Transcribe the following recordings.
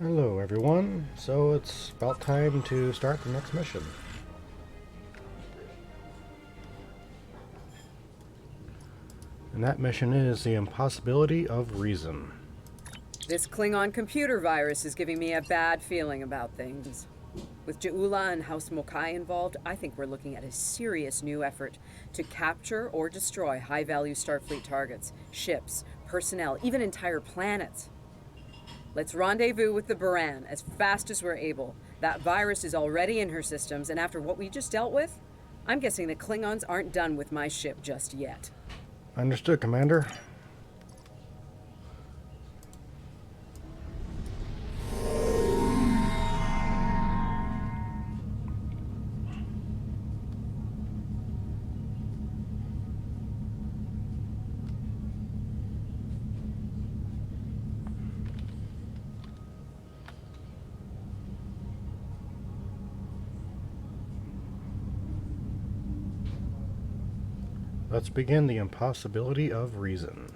Hello everyone, so it's about time to start the next mission. And that mission is the Impossibility of Reason. This Klingon computer virus is giving me a bad feeling about things. With Ja'ula and House Mokai involved, I think we're looking at a serious new effort to capture or destroy high-value Starfleet targets, ships, personnel, even entire planets. Let's rendezvous with the Baran as fast as we're able. That virus is already in her systems, and after what we just dealt with, I'm guessing the Klingons aren't done with my ship just yet. Understood, Commander. Let's begin the Impossibility of Reason.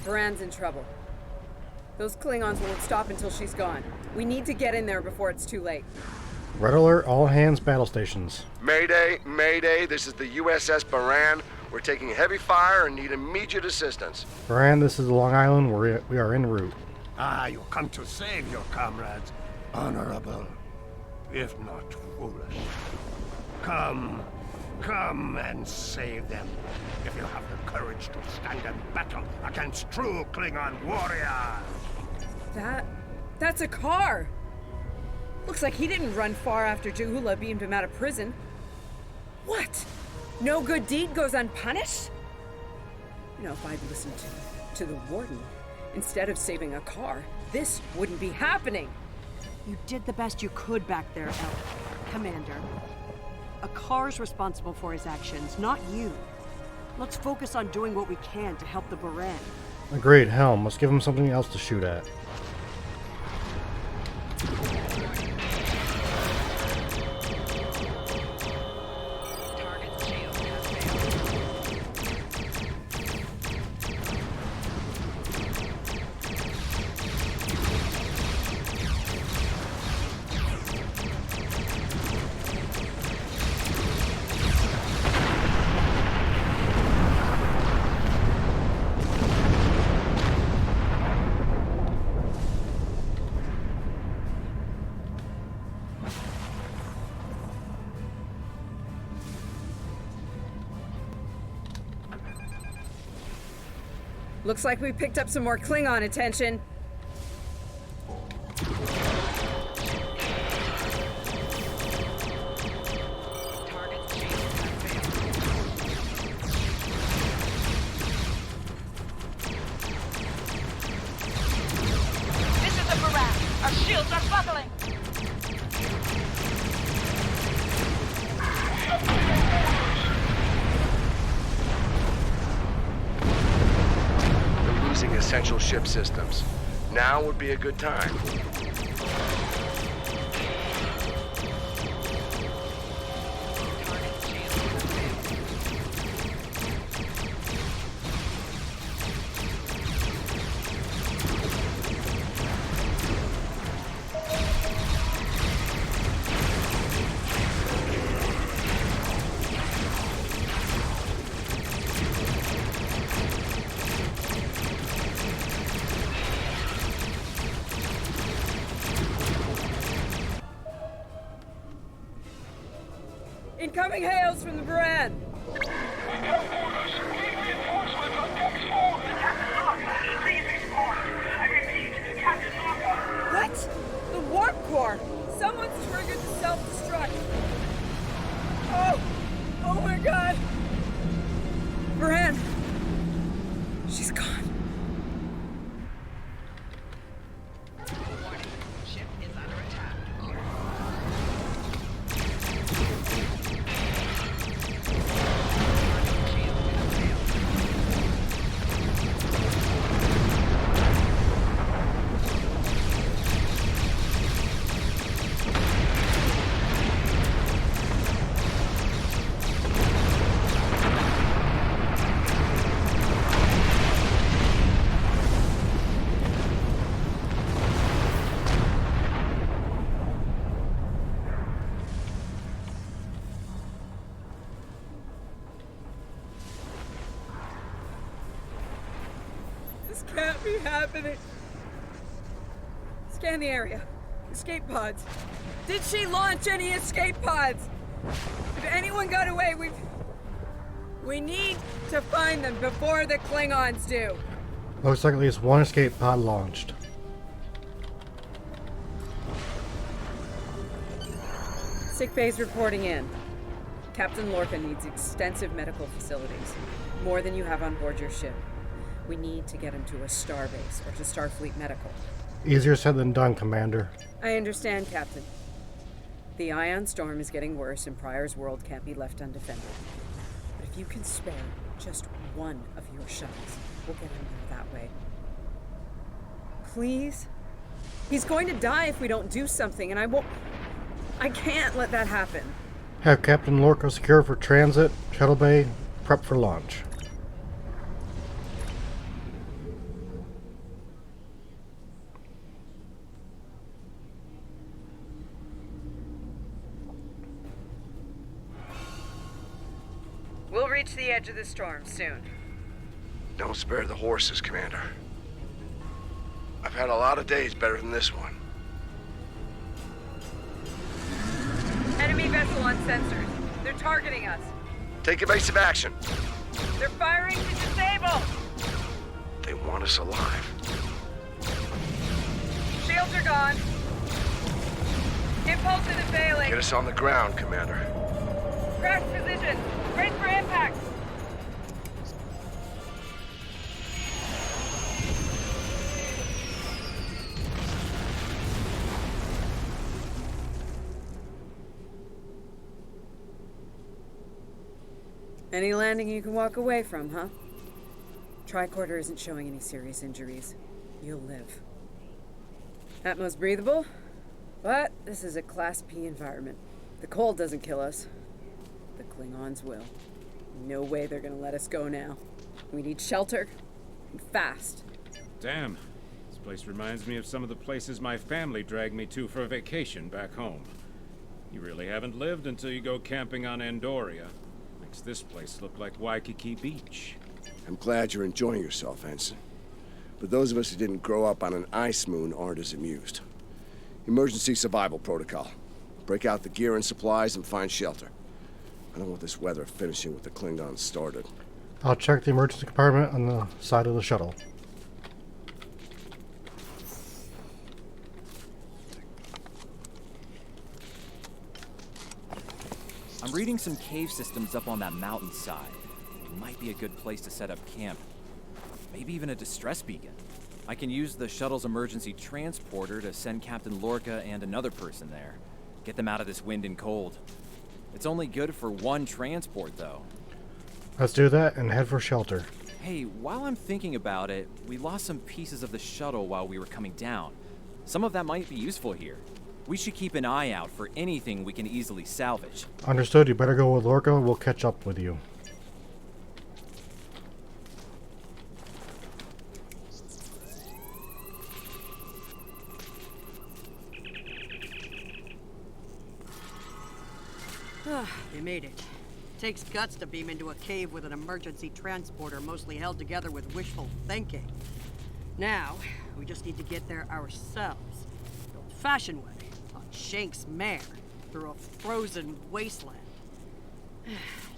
Baran's in trouble. Those Klingons won't stop until she's gone. We need to get in there before it's too late. Red alert, all hands battle stations. Mayday, Mayday, this is the USS Baran. We're taking heavy fire and need immediate assistance. Baran, this is Long Island. We are en route. You come to save your comrades. Honorable, if not foolish. Come and save them. If you have the courage to stand in battle against true Klingon warriors. That's a car! Looks like he didn't run far after Ja'ula beamed him out of prison. What? No good deed goes unpunished? You know, if I'd listened to the warden, instead of saving a car, this wouldn't be happening. You did the best you could back there, El. Commander. A car's responsible for his actions, not you. Let's focus on doing what we can to help the Baran. Agreed, Helm. Let's give him something else to shoot at. Looks like we picked up some more Klingon attention. This is the Baran. Our shields are buckling. Losing essential ship systems. Now would be a good time. Incoming hails from the Baran! What? The warp core! Someone's triggered the self-destruct! Oh! Oh my god! Baran! She's gone. Ship is under attack. This can't be happening. Scan the area. Escape pods. Did she launch any escape pods? If anyone got away, we need to find them before the Klingons do. Looks like at least one escape pod launched. Sick bay's reporting in. Captain Lorca needs extensive medical facilities. More than you have on board your ship. We need to get him to a starbase or to Starfleet Medical. Easier said than done, Commander. I understand, Captain. The ion storm is getting worse and Pryor's world can't be left undefended. But if you can spare just one of your shuttles, we'll get him there that way. Please? He's going to die if we don't do something, and I can't let that happen. Have Captain Lorca secure for transit, shuttle bay, prep for launch. We'll reach the edge of the storm soon. Don't spare the horses, Commander. I've had a lot of days better than this one. Enemy vessel on sensors. They're targeting us. Take evasive action. They're firing to disable! They want us alive. Shields are gone. Impulse isn't failing. Get us on the ground, Commander. Crash position. Brace for impact. Any landing you can walk away from, huh? Tricorder isn't showing any serious injuries. You'll live. Atmos breathable, but this is a Class P environment. The cold doesn't kill us. The Klingons will. No way they're gonna let us go now. We need shelter, and fast. Damn. This place reminds me of some of the places my family dragged me to for a vacation back home. You really haven't lived until you go camping on Andoria. Makes this place look like Waikiki Beach. I'm glad you're enjoying yourself, Ensign. But those of us who didn't grow up on an ice moon aren't as amused. Emergency survival protocol. Break out the gear and supplies and find shelter. I don't want this weather finishing with the Klingons started. I'll check the emergency compartment on the side of the shuttle. I'm reading some cave systems up on that mountainside. It might be a good place to set up camp. Maybe even a distress beacon. I can use the shuttle's emergency transporter to send Captain Lorca and another person there. Get them out of this wind and cold. It's only good for one transport, though. Let's do that and head for shelter. Hey, while I'm thinking about it, we lost some pieces of the shuttle while we were coming down. Some of that might be useful here. We should keep an eye out for anything we can easily salvage. Understood. You better go with Lorca. We'll catch up with you. They made it. Takes guts to beam into a cave with an emergency transporter mostly held together with wishful thinking. Now, we just need to get there ourselves. The old-fashioned way, on Shank's mare, through a frozen wasteland.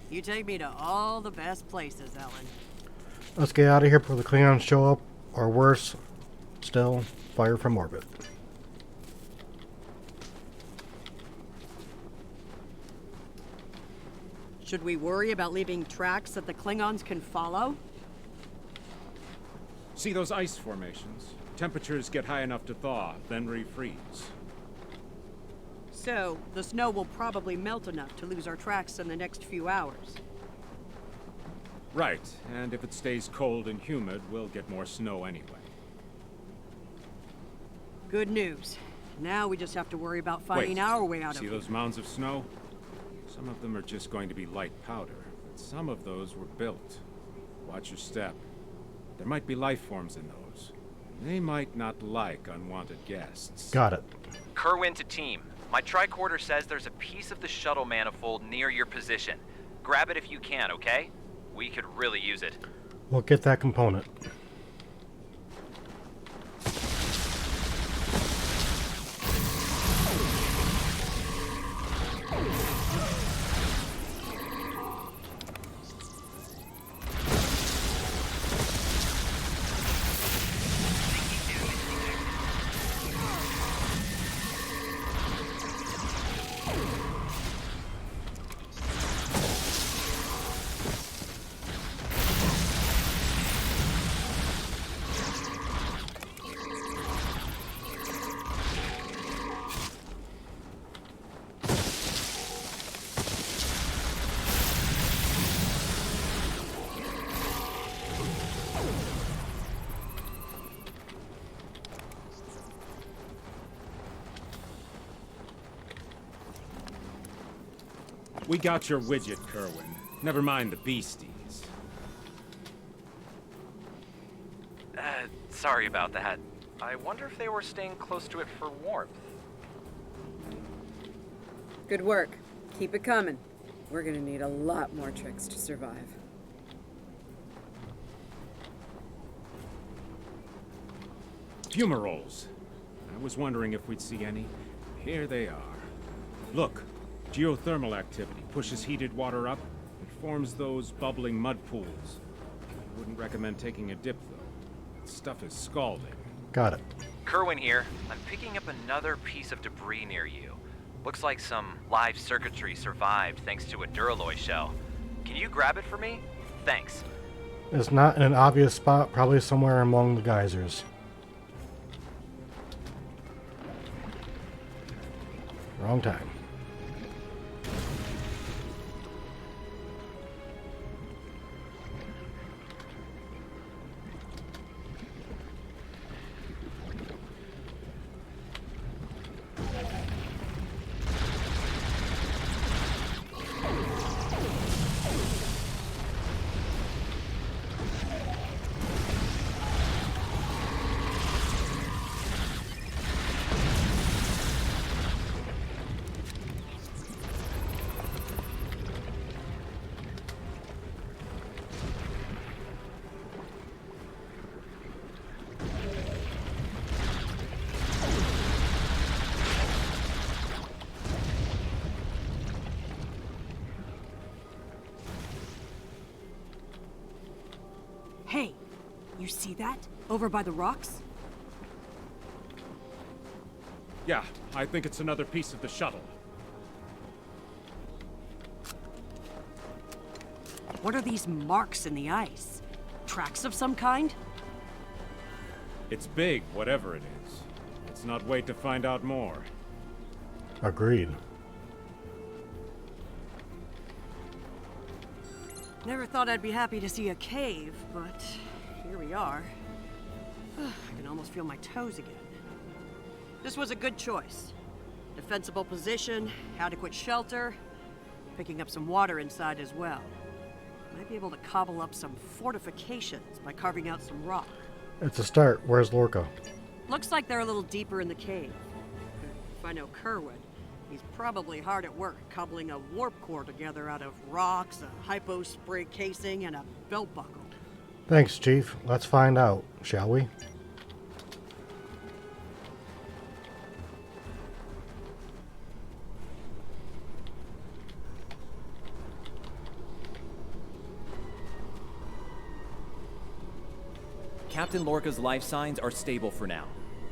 You take me to all the best places, Ellen. Let's get out of here before the Klingons show up, or worse still, fire from orbit. Should we worry about leaving tracks that the Klingons can follow? See those ice formations? Temperatures get high enough to thaw, then refreeze. So, the snow will probably melt enough to lose our tracks in the next few hours. Right, and if it stays cold and humid, we'll get more snow anyway. Good news. Now we just have to worry about finding Wait, our way out of see here. those mounds of snow? Some of them are just going to be light powder, but some of those were built. Watch your step. There might be life forms in those. They might not like unwanted guests. Got it. Kerwin to team. My tricorder says there's a piece of the shuttle manifold near your position. Grab it if you can, okay? We could really use it. We'll get that component. We got your widget, Kerwin. Never mind the beasties. Sorry about that. I wonder if they were staying close to it for warmth. Good work. Keep it coming. We're gonna need a lot more tricks to survive. Fumaroles. I was wondering if we'd see any. Here they are. Look, geothermal activity pushes heated water up and forms those bubbling mud pools. I wouldn't recommend taking a dip, though. Stuff is scalding. Got it. Kerwin here. I'm picking up another piece of debris near you. Looks like some live circuitry survived thanks to a Duralloy shell. Can you grab it for me? Thanks. It's not in an obvious spot, probably somewhere among the geysers. Wrong time. Hey, you see that? Over by the rocks? Yeah, I think it's another piece of the shuttle. What are these marks in the ice? Tracks of some kind? It's big, whatever it is. Let's not wait to find out more. Agreed. Never thought I'd be happy to see a cave, but here we are. I can almost feel my toes again. This was a good choice. Defensible position, adequate shelter, picking up some water inside as well. Might be able to cobble up some fortifications by carving out some rock. It's a start. Where's Lorca? Looks like they're a little deeper in the cave. If I know Kerwin, he's probably hard at work cobbling a warp core together out of rocks, a hypo spray casing, and a belt buckle. Thanks, Chief. Let's find out, shall we? Captain Lorca's life signs are stable for now.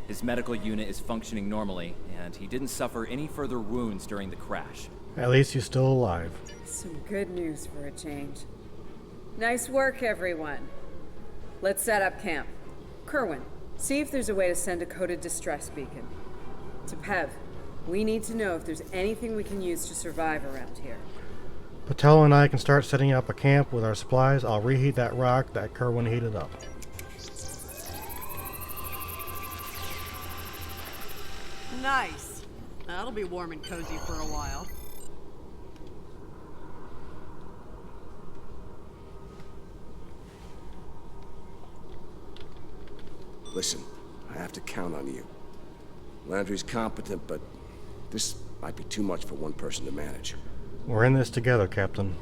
His medical unit is functioning normally, and he didn't suffer any further wounds during the crash. At least he's still alive. Some good news for a change. Nice work, everyone. Let's set up camp. Kerwin, see if there's a way to send a coded distress beacon. To Pev, we need to know if there's anything we can use to survive around here. Patel and I can start setting up a camp with our supplies. I'll reheat that rock that Kerwin heated up. Nice. That'll be warm and cozy for a while. Listen, I have to count on you. Landry's competent, but this might be too much for one person to manage. We're in this together, Captain.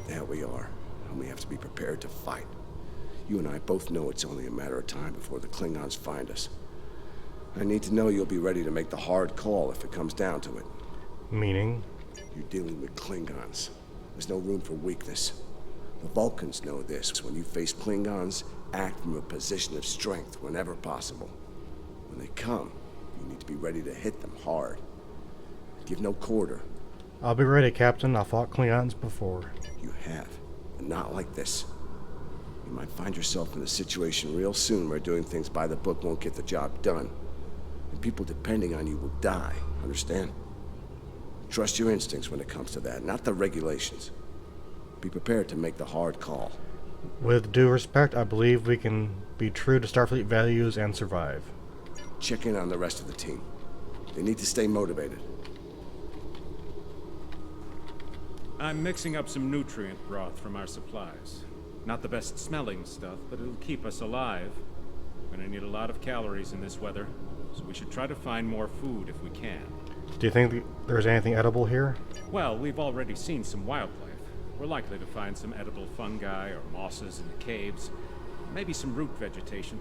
Yeah, we are. And we have to be prepared to fight. You and I both know it's only a matter of time before the Klingons find us. I need to know you'll be ready to make the hard call if it comes down to it. Meaning? You're dealing with Klingons. There's no room for weakness. The Vulcans know this. When you face Klingons, act from a position of strength whenever possible. When they come, you need to be ready to hit them hard. Give no quarter. I'll be ready, Captain. I fought Klingons before. You have, but not like this. You might find yourself in a situation real soon where doing things by the book won't get the job done. And people depending on you will die, understand? Trust your instincts when it comes to that, not the regulations. Be prepared to make the hard call. With due respect, I believe we can be true to Starfleet values and survive. Check in on the rest of the team. They need to stay motivated. I'm mixing up some nutrient broth from our supplies. Not the best smelling stuff, but it'll keep us alive. We're gonna need a lot of calories in this weather, so we should try to find more food if we can. Do you think there's anything edible here? Well, we've already seen some wildlife. We're likely to find some edible fungi or mosses in the caves. Maybe some root vegetation.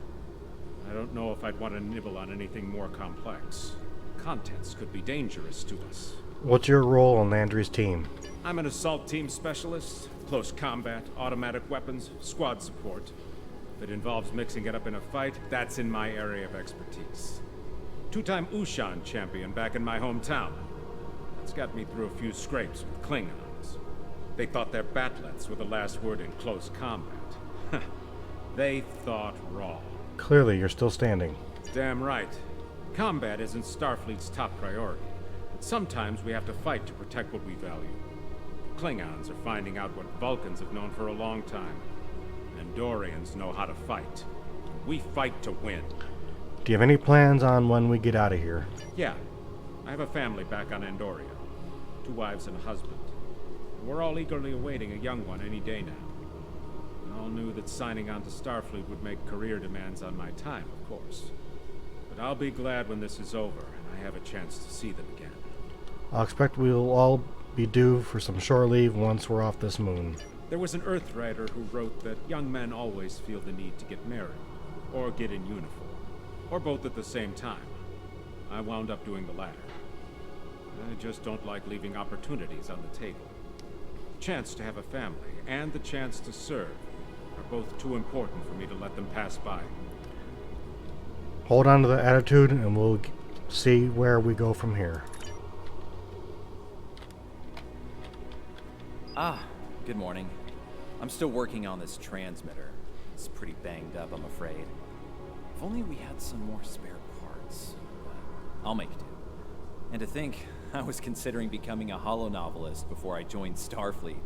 I don't know if I'd want to nibble on anything more complex. Contents could be dangerous to us. What's your role on Landry's team? I'm an assault team specialist, close combat, automatic weapons, squad support. If it involves mixing it up in a fight, that's in my area of expertise. Two-time Ushan champion back in my hometown. It's got me through a few scrapes with Klingons. They thought their batlets were the last word in close combat. They thought wrong. Clearly, you're still standing. Damn right. Combat isn't Starfleet's top priority. But sometimes we have to fight to protect what we value. Klingons are finding out what Vulcans have known for a long time. Andorians know how to fight. We fight to win. Do you have any plans on when we get out of here? Yeah. I have a family back on Andoria. 2 wives and a husband. We're all eagerly awaiting a young one any day now. We all knew that signing on to Starfleet would make career demands on my time, of course. But I'll be glad when this is over and I have a chance to see them again. I'll expect we'll all be due for some shore leave once we're off this moon. There was an Earth writer who wrote that young men always feel the need to get married, or get in uniform, or both at the same time. I wound up doing the latter. I just don't like leaving opportunities on the table. The chance to have a family and the chance to serve are both too important for me to let them pass by. Hold on to the attitude and we'll see where we go from here. Good morning. I'm still working on this transmitter. It's pretty banged up, I'm afraid. If only we had some more spare parts. I'll make do. And to think, I was considering becoming a holonovelist before I joined Starfleet.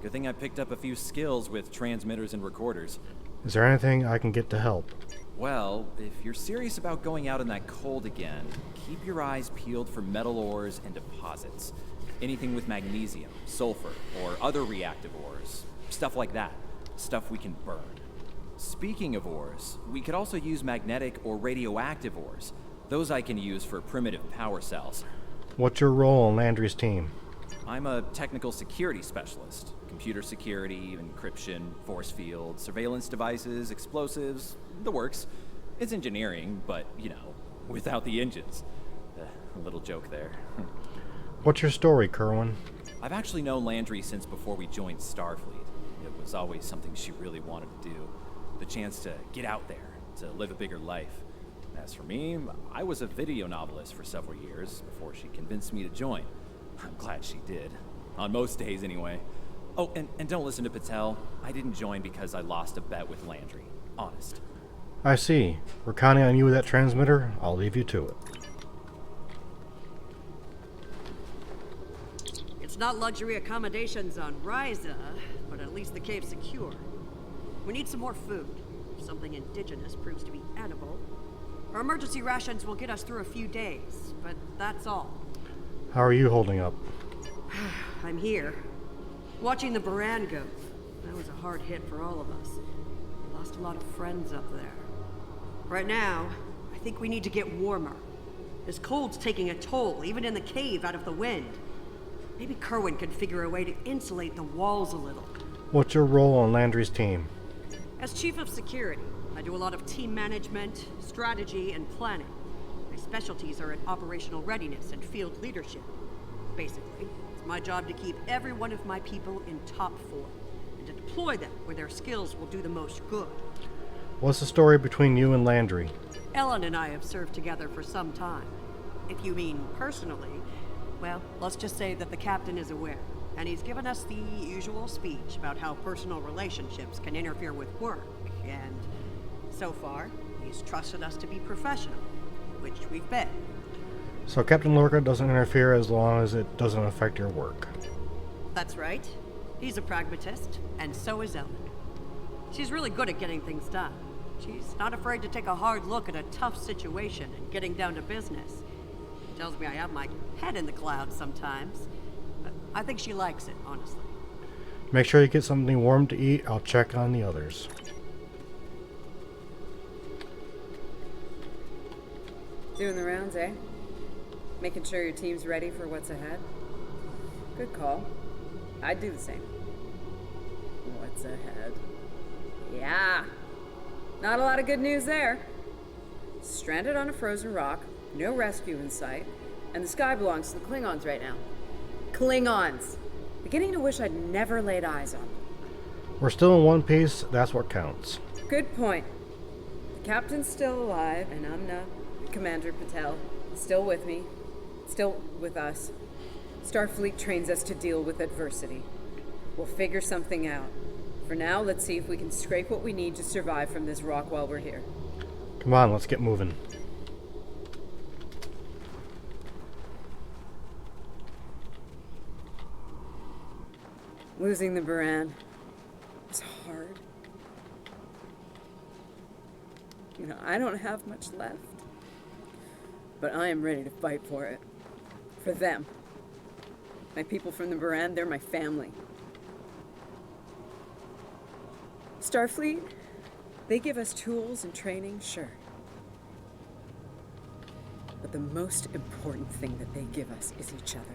Good thing I picked up a few skills with transmitters and recorders. Is there anything I can get to help? Well, if you're serious about going out in that cold again, keep your eyes peeled for metal ores and deposits. Anything with magnesium, sulfur, or other reactive ores. Stuff like that. Stuff we can burn. Speaking of ores, we could also use magnetic or radioactive ores. Those I can use for primitive power cells. What's your role on Landry's team? I'm a technical security specialist. Computer security, encryption, force field, surveillance devices, explosives, the works. It's engineering, but, you know, without the engines. A little joke there. What's your story, Kerwin? I've actually known Landry since before we joined Starfleet. It was always something she really wanted to do. the chance to get out there, to live a bigger life. As for me, I was a video novelist for several years before she convinced me to join. I'm glad she did. On most days, anyway. Oh, and don't listen to Patel. I didn't join because I lost a bet with Landry. Honest. I see. We're counting on you with that transmitter. I'll leave you to it. It's not luxury accommodations on Ryza, but at least the cave's secure. We need some more food. If something indigenous proves to be edible, our emergency rations will get us through a few days, but that's all. How are you holding up? I'm here. Watching the Baran go. That was a hard hit for all of us. We lost a lot of friends up there. Right now, I think we need to get warmer. This cold's taking a toll, even in the cave out of the wind. Maybe Kerwin can figure a way to insulate the walls a little. What's your role on Landry's team? As chief of security, I do a lot of team management, strategy, and planning. My specialties are in operational readiness and field leadership. Basically, it's my job to keep every one of my people in top form, and to deploy them where their skills will do the most good. What's the story between you and Landry? Ellen and I have served together for some time. If you mean personally, well, let's just say that the captain is aware, and he's given us the usual speech about how personal relationships can interfere with work, and so far, he's trusted us to be professional, which we've been. So Captain Lorca doesn't interfere as long as it doesn't affect your work. That's right. He's a pragmatist, and so is Ellen. She's really good at getting things done. She's not afraid to take a hard look at a tough situation and getting down to business. She tells me I have my head in the clouds sometimes, but I think she likes it, honestly. Make sure you get something warm to eat. I'll check on the others. Doing the rounds, eh? Making sure your team's ready for what's ahead? Good call. I'd do the same. What's ahead? Yeah. Not a lot of good news there. Stranded on a frozen rock, no rescue in sight, and the sky belongs to the Klingons right now. Klingons! Beginning to wish I'd never laid eyes on them. We're still in one piece. That's what counts. Good point. The captain's still alive, and Amna, Commander Patel, still with me. Still with us. Starfleet trains us to deal with adversity. We'll figure something out. For now, let's see if we can scrape what we need to survive from this rock while we're here. Come on, let's get moving. Losing the Baran was hard. You know, I don't have much left. But I am ready to fight for it. For them. My people from the Baran, they're my family. Starfleet, they give us tools and training, sure. But the most important thing that they give us is each other.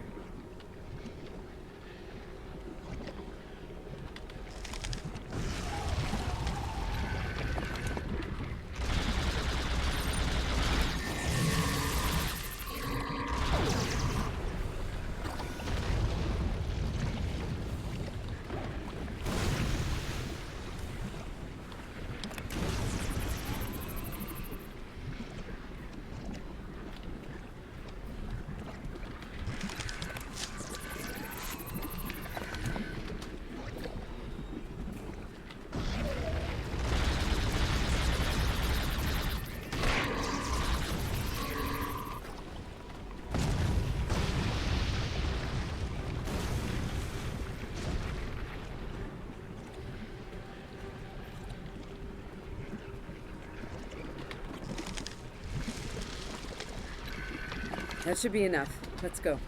That should be enough. Let's go.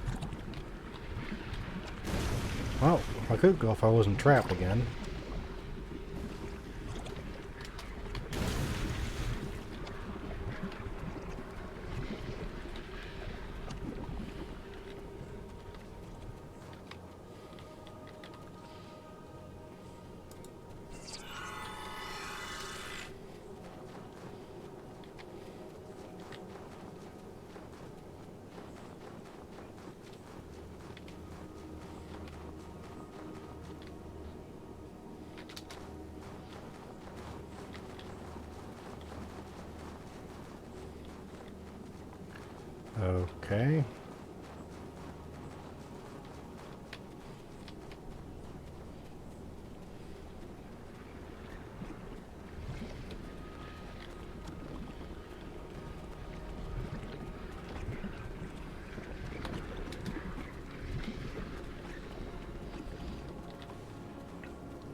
Well, I could go if I wasn't trapped again. Okay.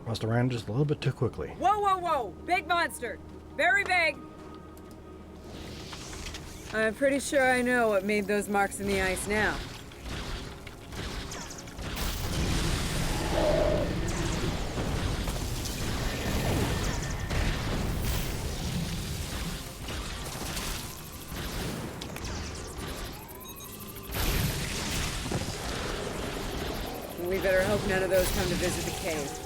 Must have ran just a little bit too quickly. Whoa, whoa, whoa! Big monster! Very big! I'm pretty sure I know what made those marks in the ice now. We better hope none of those come to visit the cave.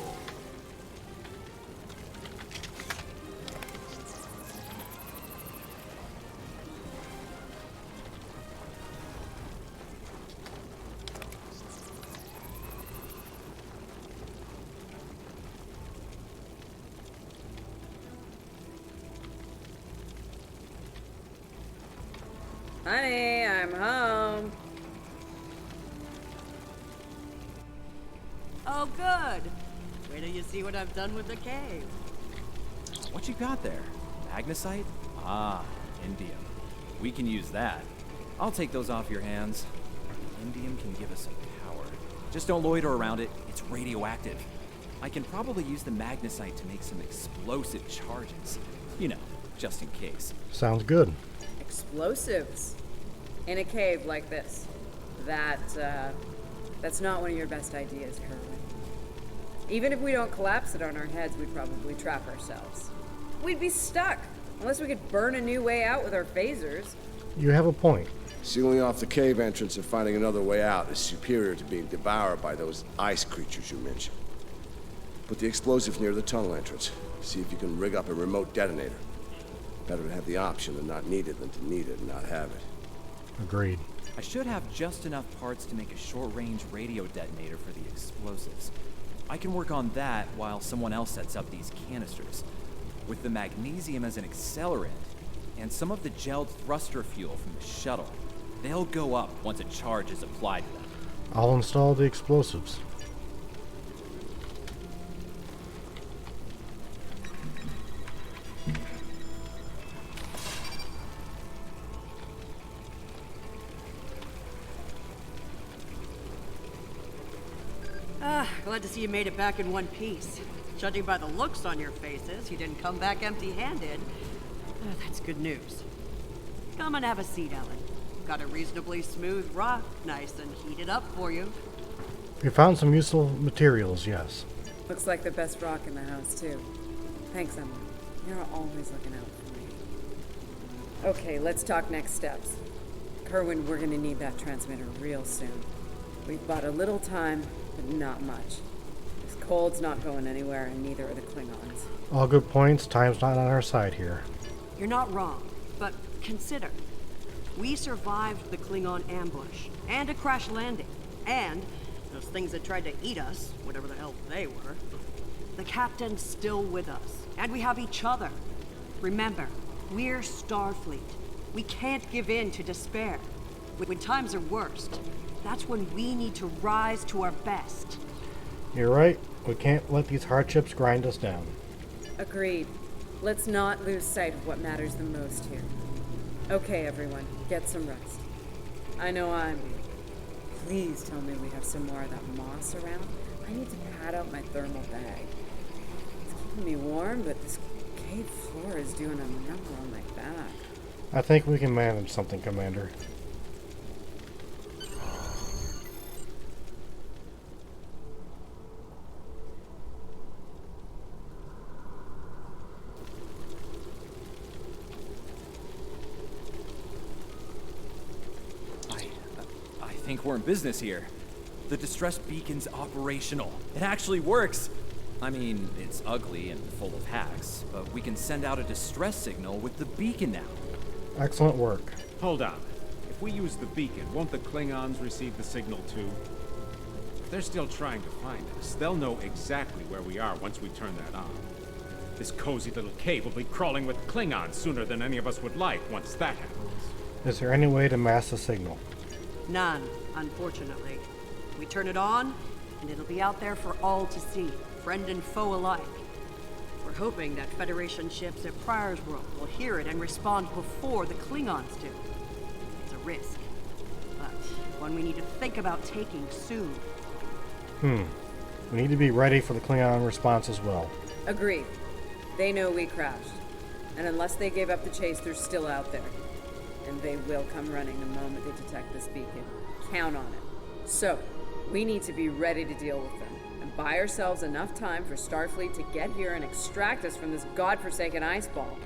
Honey, I'm home. Oh, good. Wait till you see what I've done with the cave. What you got there? Magnesite? Ah, indium. We can use that. I'll take those off your hands. Indium can give us some power. Just don't loiter around it. It's radioactive. I can probably use the magnesite to make some explosive charges. You know, just in case. Sounds good. Explosives. In a cave like this. That's not one of your best ideas, Kerwin. Even if we don't collapse it on our heads, we'd probably trap ourselves. We'd be stuck, unless we could burn a new way out with our phasers. You have a point. Sealing off the cave entrance and finding another way out is superior to being devoured by those ice creatures you mentioned. Put the explosive near the tunnel entrance. See if you can rig up a remote detonator. Better to have the option and not need it than to need it and not have it. Agreed. I should have just enough parts to make a short-range radio detonator for the explosives. I can work on that while someone else sets up these canisters. With the magnesium as an accelerant, and some of the gelled thruster fuel from the shuttle, they'll go up once a charge is applied to them. I'll install the explosives. Glad to see you made it back in one piece. Judging by the looks on your faces, you didn't come back empty-handed. That's good news. Come and have a seat, Ellen. Got a reasonably smooth rock, nice and heated up for you. We found some useful materials, yes. Looks like the best rock in the house, too. Thanks, Emma. You're always looking out for me. Okay, let's talk next steps. Kerwin, we're gonna need that transmitter real soon. We've bought a little time, but not much. This cold's not going anywhere, and neither are the Klingons. All good points. Time's not on our side here. You're not wrong, but consider. We survived the Klingon ambush, and a crash landing, and those things that tried to eat us, whatever the hell they were. The captain's still with us, and we have each other. Remember, we're Starfleet. We can't give in to despair. When times are worst, that's when we need to rise to our best. You're right. We can't let these hardships grind us down. Agreed. Let's not lose sight of what matters the most here. Okay, everyone, get some rest. I know I'm weak. Please tell me we have some more of that moss around. I need to pad out my thermal bag. It's keeping me warm, but this cave floor is doing a number on my back. I think we can manage something, Commander. I think we're in business here. The distress beacon's operational. It actually works. I mean, it's ugly and full of hacks, but we can send out a distress signal with the beacon now. Excellent work. Hold on. If we use the beacon, won't the Klingons receive the signal too? If they're still trying to find us, they'll know exactly where we are once we turn that on. This cozy little cave will be crawling with Klingons sooner than any of us would like once that happens. Is there any way to mask the signal? None, unfortunately. We turn it on, and it'll be out there for all to see, friend and foe alike. We're hoping that Federation ships at Pryor's World will hear it and respond before the Klingons do. It's a risk, but one we need to think about taking soon. We need to be ready for the Klingon response as well. Agreed. They know we crashed. And unless they gave up the chase, they're still out there. And they will come running the moment they detect this beacon. Count on it. So, we need to be ready to deal with them. And buy ourselves enough time for Starfleet to get here and extract us from this godforsaken ice ball.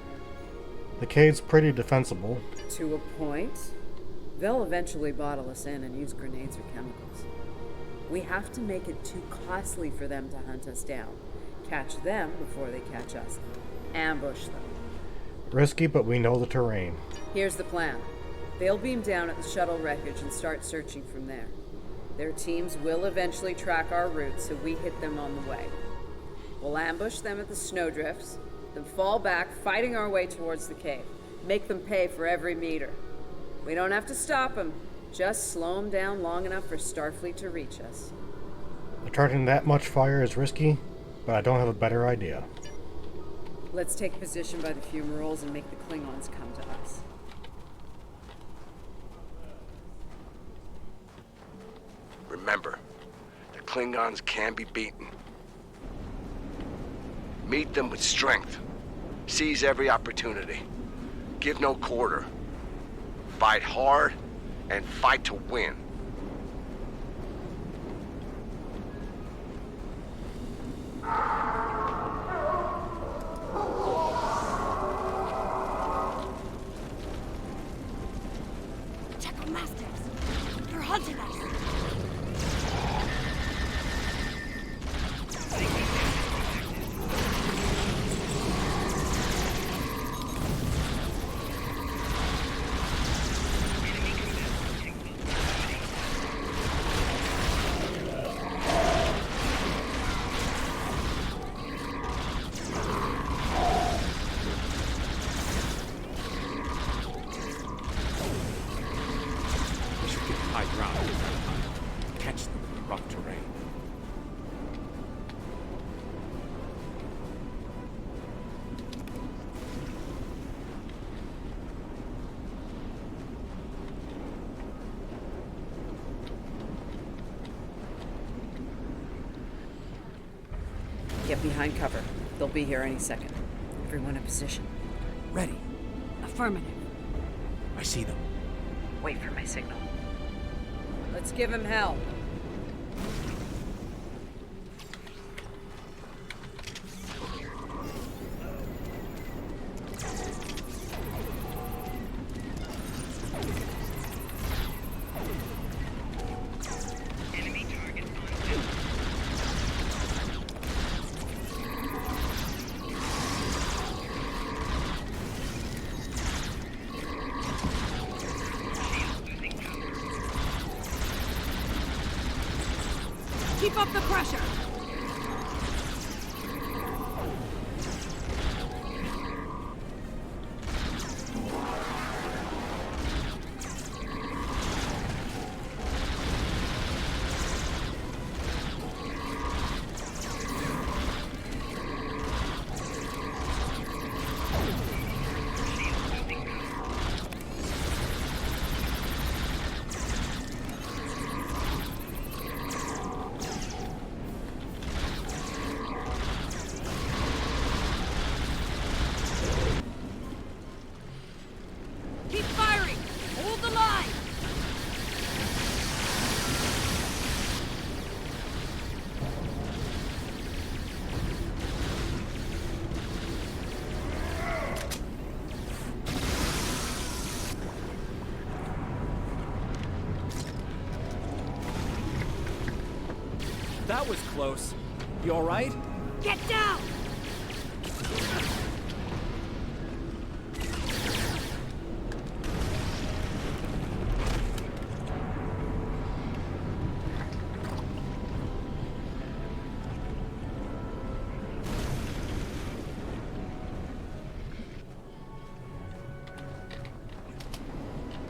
The cave's pretty defensible. To a point. They'll eventually bottle us in and use grenades or chemicals. We have to make it too costly for them to hunt us down. Catch them before they catch us. Ambush them. Risky, but we know the terrain. Here's the plan. They'll beam down at the shuttle wreckage and start searching from there. Their teams will eventually track our route, so we hit them on the way. We'll ambush them at the snowdrifts, then fall back, fighting our way towards the cave. Make them pay for every meter. We don't have to stop them. Just slow them down long enough for Starfleet to reach us. Attracting that much fire is risky, but I don't have a better idea. Let's take position by the fumaroles and make the Klingons come to us. Remember, the Klingons can be beaten. Meet them with strength. Seize every opportunity. Give no quarter. Fight hard and fight to win. Check on Masters! They're hunting us! High ground. Catch them in the rough terrain. Get behind cover. They'll be here any second. Everyone in position. Ready. Affirmative. I see them. Wait for my signal. Let's give him hell. Enemy target on view. Shield losing power. Keep up the pressure! Keep firing! Hold the line! That was close. You alright? Get down!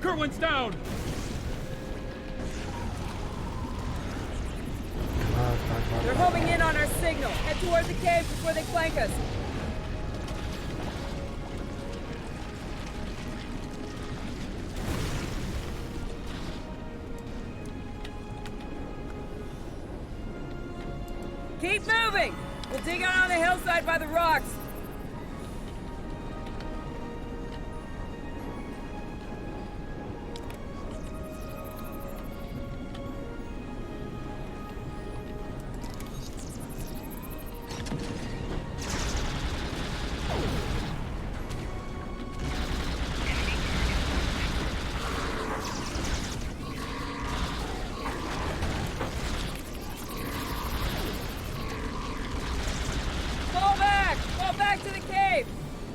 Kerwin's down! They're homing in on our signal. Head toward the cave before they flank us. Keep moving! We'll dig out on the hillside by the rocks. Fall back to the cave!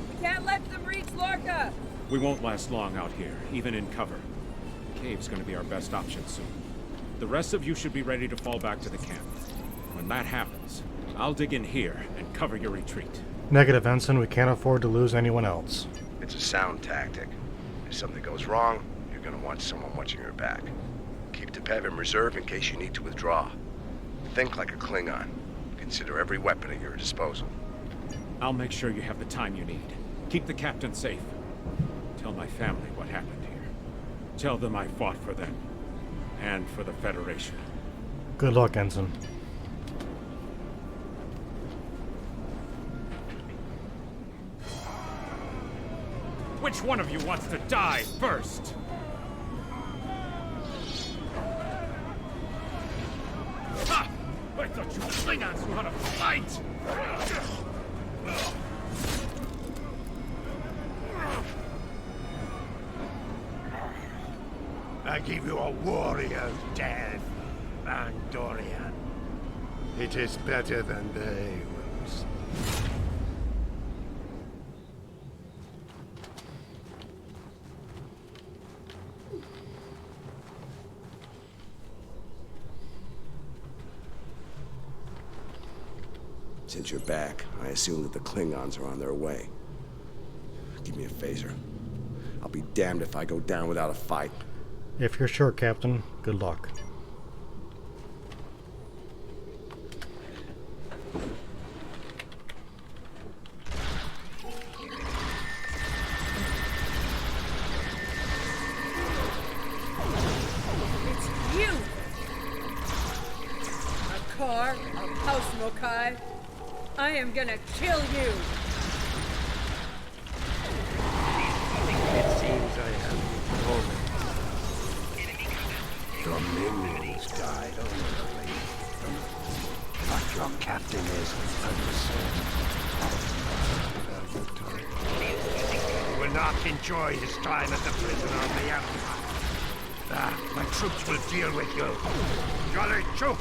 We can't let them reach Lorca! We won't last long out here, even in cover. The cave's gonna be our best option soon. The rest of you should be ready to fall back to the camp. When that happens, I'll dig in here and cover your retreat. Negative, Ensign. We can't afford to lose anyone else. It's a sound tactic. If something goes wrong, you're gonna want someone watching your back. Keep the Pev in reserve in case you need to withdraw. Think like a Klingon. Consider every weapon at your disposal. I'll make sure you have the time you need. Keep the captain safe. Tell my family what happened here. Tell them I fought for them. And for the Federation. Good luck, Ensign. Which one of you wants to die first? Ha! I thought you Klingons knew how to fight! I give you a warrior's death, Andorian. It is better than they will see. Since you're back, I assume that the Klingons are on their way. Give me a phaser. I'll be damned if I go down without a fight. If you're sure, Captain, good luck. It's you! A car, a house, Mokai. I am gonna kill you! It seems I have only. Your minions died honorably. But your captain is He will not enjoy his time as a prisoner on the Empire. My troops will deal with you. Jolly troop!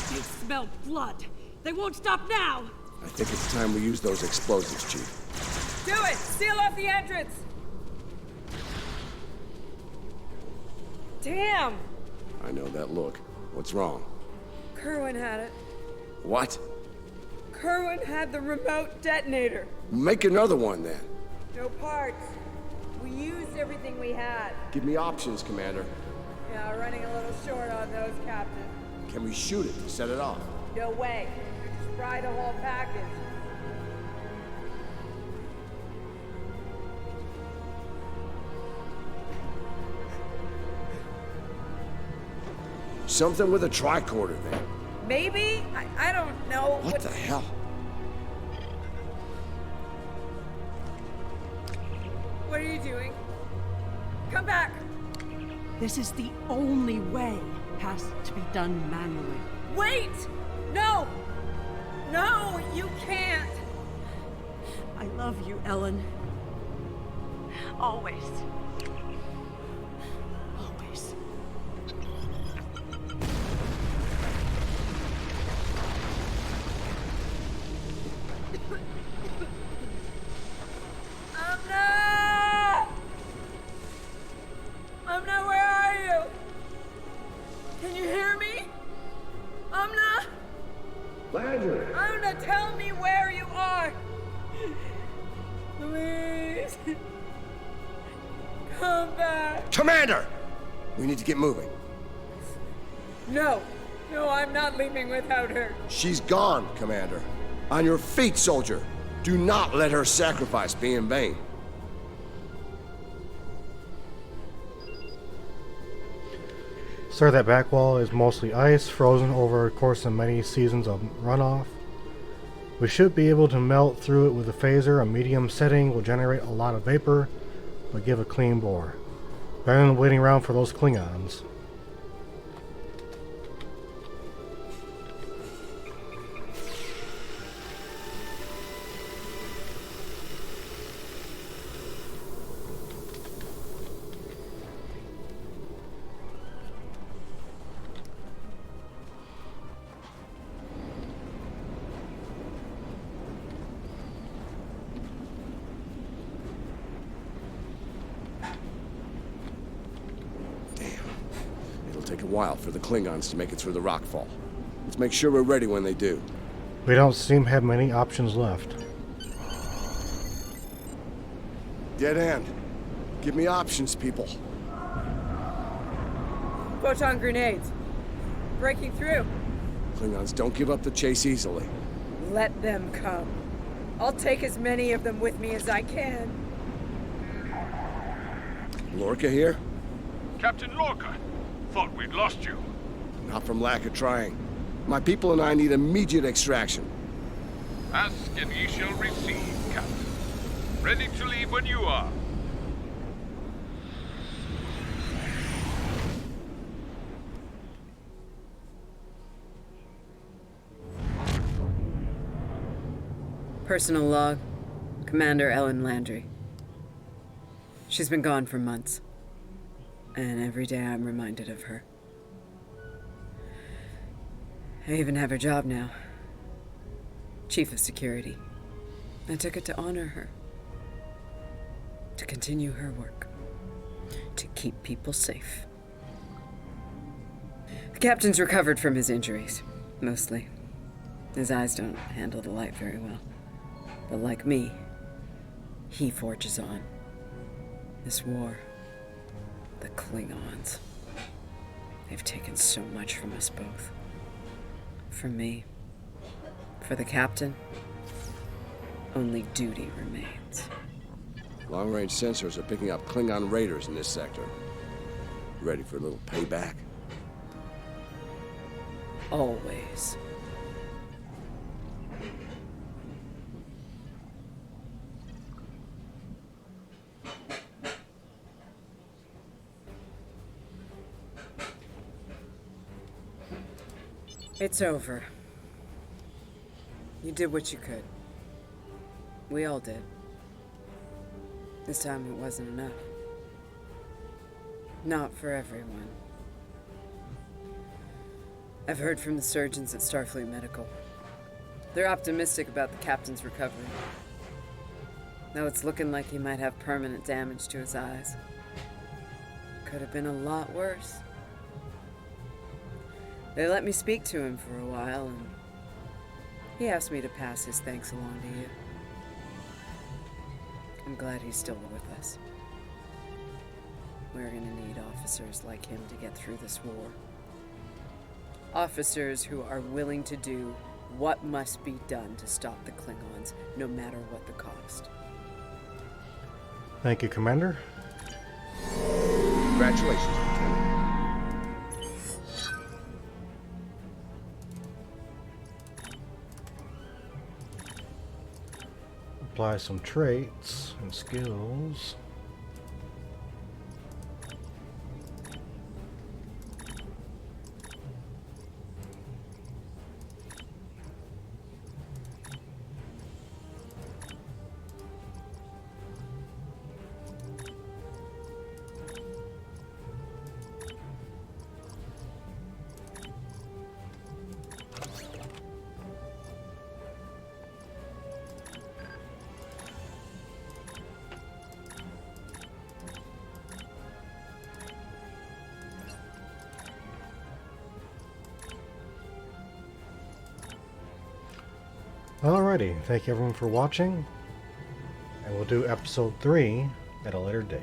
They smell blood. They won't stop now. I think it's time we use those explosives, Chief. Do it! Seal off the entrance! Damn! I know that look. What's wrong? Kerwin had it. What? Kerwin had the remote detonator. Make another one, then. No parts. We used everything we had. Give me options, Commander. Yeah, running a little short on those, Captain. Can we shoot it to set it off? No way. You just fry the whole package. Something with a tricorder, then. Maybe? I don't know. What the hell? What are you doing? Come back! This is the only way. Has to be done manually. Wait! No! No, you can't! I love you, Ellen. Always. Always. Landry! Luna, tell me where you are! Please! Come back! Commander! We need to get moving. No! No, I'm not leaving without her. She's gone, Commander. On your feet, soldier. Do not let her sacrifice be in vain. Sir, that back wall is mostly ice, frozen over a course of many seasons of runoff. We should be able to melt through it with a phaser. A medium setting will generate a lot of vapor, but give a clean bore. Better than waiting around for those Klingons. Take a while for the Klingons to make it through the rockfall. Let's make sure we're ready when they do. We don't seem to have many options left. Dead end. Give me options, people. Photon grenades. Breaking through. Klingons don't give up the chase easily. Let them come. I'll take as many of them with me as I can. Lorca here? Captain Lorca, thought we'd lost you. Not from lack of trying. My people and I need immediate extraction. Ask and ye shall receive, Captain. Ready to leave when you are. Personal log. Commander Ellen Landry. She's been gone for months. And every day I'm reminded of her. I even have her job now. Chief of Security. I took it to honor her. To continue her work. To keep people safe. The captain's recovered from his injuries. Mostly. His eyes don't handle the light very well. But like me, he forges on. This war. The Klingons. They've taken so much from us both. From me. For the captain, only duty remains. Long-range sensors are picking up Klingon raiders in this sector. Ready for a little payback? Always. It's over. You did what you could. We all did. This time it wasn't enough. Not for everyone. I've heard from the surgeons at Starfleet Medical. They're optimistic about the captain's recovery. Though it's looking like he might have permanent damage to his eyes. Could have been a lot worse. They let me speak to him for a while, and he asked me to pass his thanks along to you. I'm glad he's still with us. We're gonna need officers like him to get through this war. Officers who are willing to do what must be done to stop the Klingons, no matter what the cost. Thank you, Commander. Congratulations, Lieutenant. Apply some traits and skills. Alrighty, thank you everyone for watching, and we'll do episode 3 at a later date.